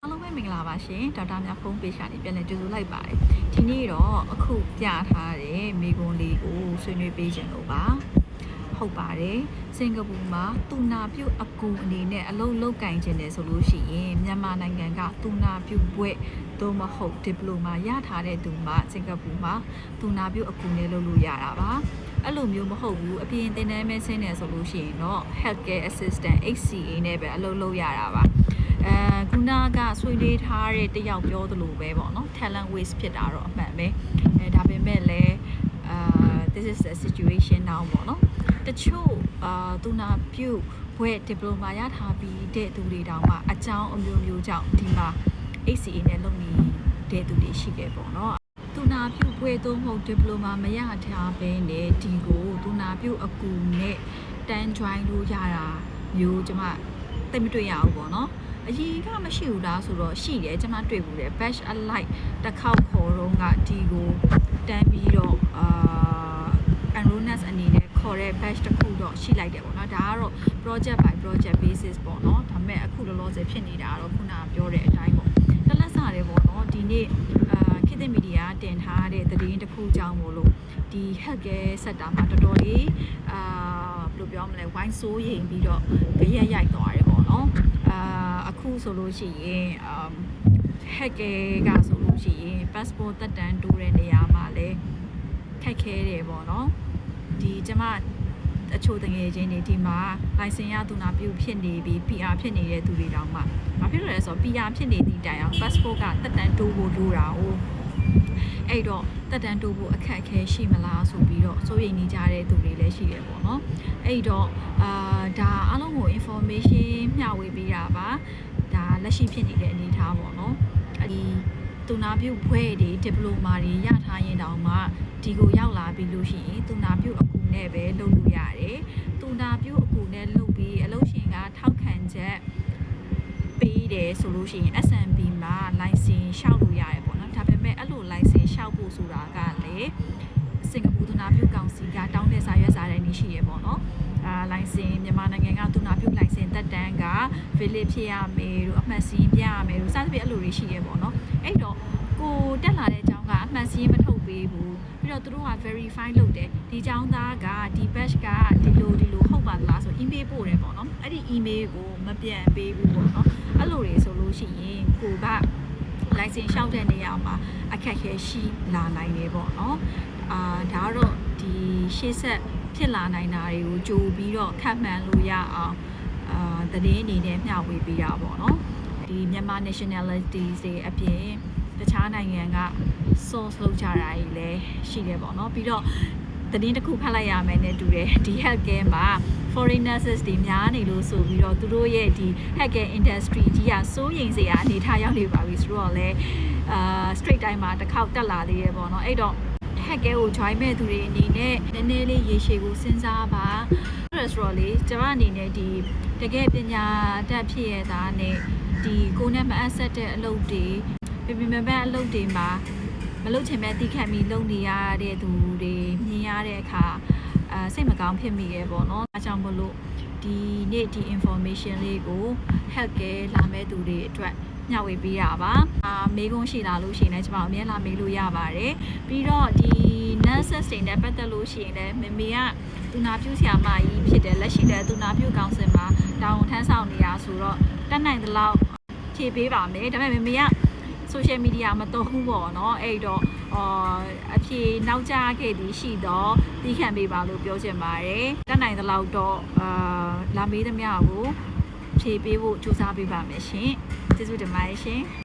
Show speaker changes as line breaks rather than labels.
အားလုံးပဲမင်္ဂလာပါရှင်ဒေါက်တာမြတ်ဖုန်းပေးချာနေပြန်လည်ကြိုဆိုလိုက်ပါတယ်ဒီနေ့တော့အခုပြထားတဲ့မိကွန်းလေးကိုဆွေးနွေးပေးခြင်းလို့ပါဟုတ်ပါတယ်စင်ကာပူမှာတူနာပြုတ်အကူအနေနဲ့အလုပ်လုပ်ကင်ခြင်းတယ်ဆိုလို့ရှိရင်မြန်မာနိုင်ငံကတူနာပြုတ်ဘွဲ့သို့မဟုတ်ဒီပလိုမာရထားတဲ့သူမှစင်ကာပူမှာတူနာပြုတ်အကူနဲ့လုပ်လို့ရတာပါအဲ့လိုမျိုးမဟုတ်ဘူးအပြင်တင်တန်းမဲဆင်းတယ်ဆိုလို့ရှိရင်တော့ Healthcare Assistant HCA နဲ့ပဲအလုပ်လုပ်ရတာပါခုနကဆွေးနွေးထားတဲ့တယောက်ပြောသလိုပဲပေါ့နော် talent waste ဖြစ်တာတော့အမှန်ပဲဒါပေမဲ့လည်းthis is the situation now ပေါ့နော်တချို့သူနာပြုဘွဲ့ diploma ရထားပြီးတဲ့သူတွေတောင်မှအကြောင်းအမျိုးမျိုးကြောင့်ဒီမှာ HCA နဲ့လုပ်နေတဲ့သူတွေရှိခဲ့ပေါ့နော်သူနာပြုဘွဲ့သို့မဟုတ် diploma မရထားဘဲနဲ့ဒီကိုသူနာပြုအကူနဲ့တန်း join လို့ရတာမျိုးကျွန်မသိမတွေ့ရဘူးပေါ့နော်အရင်ကမရှိဘူးလားဆိုတော့ရှိတယ်ကျွန်မတွေ့ဘူးတယ် batch alike တစ်ခေါက်ခေါ်တော့ကဒီကိုတန်းပြီးတော့enrollment အနေနဲ့ခေါ်တဲ့ batch တစ်ခုတော့ရှိလိုက်တယ်ပေါ့နော်ဒါကတော့ project by project basis ပေါ့နော်ဒါပေမဲ့အခုလောလောဆယ်ဖြစ်နေတာတော့ခုနကပြောတဲ့အတိုင်းပေါ့တလက်စားတယ်ပေါ့နော်ဒီနေ့ခေတ်သစ်မီဒီယာတင်ထားတဲ့သတင်းတစ်ခုကြောင့်မို့လို့ဒီ healthcare sector မှာတော်တော်လေးဘယ်လိုပြောမလဲဝိုင်းစိုးရိမ်ပြီးတော့ကြရက်ရိုက်သွားတယ်ပေါ့နော်အခုဆိုလို့ရှိရင် hacker ကဆိုလို့ရှိရင် passport တက်တန်းတိုးတဲ့နေရာမှာလည်းခက်ခဲတယ်ပေါ့နော်ဒီကျမအချို့တငယ်ချင်းတွေဒီမှာ license ရသူနာပြုဖြစ်နေပြီး PR ဖြစ်နေတဲ့သူတွေတောင်မှဘာဖြစ်လို့လဲဆိုတော့ PR ဖြစ်နေသည့်တိုင်အောင် passport ကတက်တန်းတိုးဖို့လိုတာ哦အဲ့တော့တက်တန်းတိုးဖို့အခက်အခဲရှိမလားဆိုပြီးတော့စိုးရိမ်နေကြတဲ့သူတွေလည်းရှိတယ်ပေါ့နော်အဲ့တော့ဒါအားလုံးကို information မျှဝေပေးတာပါဒါလက်ရှိဖြစ်နေတဲ့အနေအထားပေါ့နော်ဒီသူနာပြုဘွဲ့တွေ diploma တွေရထားရင်တောင်မှဒီကိုရောက်လာပြီးလို့ရှိရင်သူနာပြုအကူနဲ့ပဲလုပ်လို့ရတယ်သူနာပြုအကူနဲ့လုပ်ပြီးအလုပ်ရှင်ကထောက်ခံချက်ပေးတယ်ဆိုလို့ရှိရင် SMB မှာ license လျှောက်လို့ရတယ်ပေါ့နော်ဒါပေမဲ့အဲ့လို license လျှောက်ဖို့ဆိုတာကလေစင်ကာပူသူနာပြုကောင်စီကတောင်းတဲ့စာရွက်စာတမ်းတွေရှိရပေါ့နော်license မြန်မာနိုင်ငံကသူနာပြု license တက်တန်းက valid ဖြစ်ရမယ်လို့အမှတ်စည်းပြရမယ်လို့စသဖြင့်အဲ့လိုတွေရှိရပေါ့နော်အဲ့တော့ကိုတက်လာတဲ့အကြောင်းကအမှန်စည်းမထုတ်ပေးဘူးပြီးတော့သူတို့က verify လုပ်တယ်ဒီအကြောင်းသားကဒီ batch ကဒီလိုဟုတ်ပါသလားဆို email ပို့တယ်ပေါ့နော်အဲ့ဒီ email ကိုမပြန်ပေးဘူးပေါ့နော်အဲ့လိုတွေဆိုလို့ရှိရင်ကိုက license လျှောက်တဲ့နေရာမှာအခက်အခဲရှိလာနိုင်တယ်ပေါ့နော်ဒါကတော့ဒီရှေ့ဆက်ဖြစ်လာနိုင်တာတွေကိုကြိုပြီးတော့ခန့်မှန်းလို့ရအောင်သတင်းအနေနဲ့မျှဝေပေးတာပေါ့နော်ဒီမြန်မာ nationalities တွေအပြင်တခြားနိုင်ငံက source လုပ်ကြတာကြီးလည်းရှိတယ်ပေါ့နော်ပြီးတော့သတင်းတစ်ခုဖတ်လိုက်ရမယ်နဲ့တူတယ်ဒီ healthcare မှာ foreigners တွေများနေလို့ဆိုပြီးတော့သူတို့ရဲ့ဒီ healthcare industry ကြီးကစိုးရိမ်စရာအနေထားရောက်နေပါပြီဆိုတော့လည်းstraight time မှာတစ်ခေါက်တက်လာသေးတယ်ပေါ့နော်အဲ့တော့ hacker ကို join မဲ့သူတွေအနေနဲ့နည်းနည်းလေးရေရှည်ကိုစဉ်းစားပါဆိုတော့လေကျွန်မအနေနဲ့ဒီတကယ်ပညာတတ်ဖြစ်ရတာနဲ့ဒီကိုနဲ့မအပ်ဆက်တဲ့အလုပ်တွေပြပြမပန်းအလုပ်တွေမှာမလုပ်ချင်မဲ့တိခတ်ပြီးလုပ်နေရတဲ့သူတွေမြင်ရတဲ့အခါစိတ်မကောင်းဖြစ်မိရပေါ့နော်အဲကြောင့်မလို့ဒီနေ့ဒီ information လေးကို hacker လာမဲ့သူတွေအတွက်ညှဝေပေးတာပါမေးခွန်းရှိလာလို့ရှိရင်လည်းကျွန်တော်အမြဲလာမေးလို့ရပါတယ်ပြီးတော့ဒီ nurses တွေနဲ့ပတ်သက်လို့ရှိရင်လည်းမေကသူနာပြုဆရာမကြီးဖြစ်တယ်လက်ရှိတဲ့သူနာပြုကောင်စီမှာတာဝန်ထမ်းဆောင်နေတာဆိုတော့တက်နိုင်သလောက်ဖြေပေးပါမယ်ဒါပေမဲ့မေက social media မတော်ဘူးပေါ့နော်အဲ့တော့အဖြေနောက်ကျခဲ့သည်ရှိတော့သိခံပေးပါလို့ပြောချင်ပါတယ်တက်နိုင်သလောက်တော့လာမေးသမျှကိုဖြေပေးဖို့ကြိုးစားပေးပါမယ်ရှင်ကျေးဇူးတင်ပါတယ်ရှင်